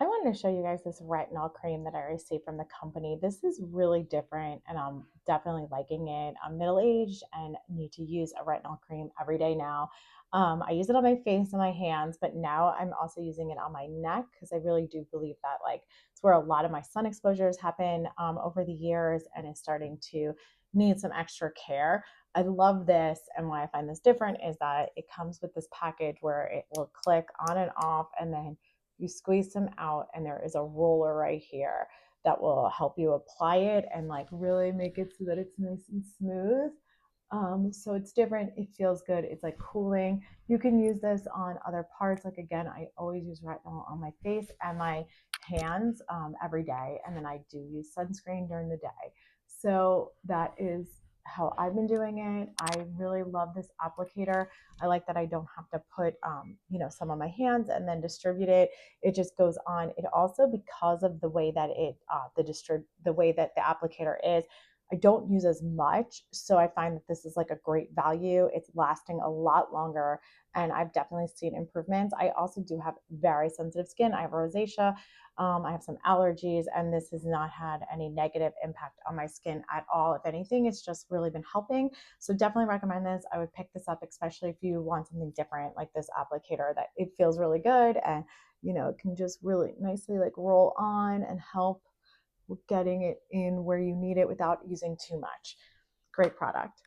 I wanted to show you guys this retinol cream that I received from the company. This is really different and I'm definitely liking it. I'm middle aged and need to use a retinol cream every day now. I use it on my face and my hands, but now I'm also using it on my neck because I really do believe that like it's where a lot of my sun exposures happen over the years and is starting to need some extra care. I love this, and why I find this different is that it comes with this package where it will click on and off, and then you squeeze them out and there is a roller right here that will help you apply it and like really make it so that it's nice and smooth. So it's different. It feels good. It's like cooling. You can use this on other parts. Like again, I always use retinol on my face and my hands every day, and then I do use sunscreen during the day. So that is how I've been doing it. I really love this applicator. I like that I don't have to put, some on my hands and then distribute it. It just goes on. It also, because of the way that the way that the applicator is, I don't use as much. So I find that this is like a great value. It's lasting a lot longer and I've definitely seen improvements. I also do have very sensitive skin. I have rosacea. I have some allergies, and this has not had any negative impact on my skin at all. If anything, it's just really been helping. So definitely recommend this. I would pick this up, especially if you want something different like this applicator that it feels really good and it can just really nicely like roll on and help with getting it in where you need it without using too much. Great product.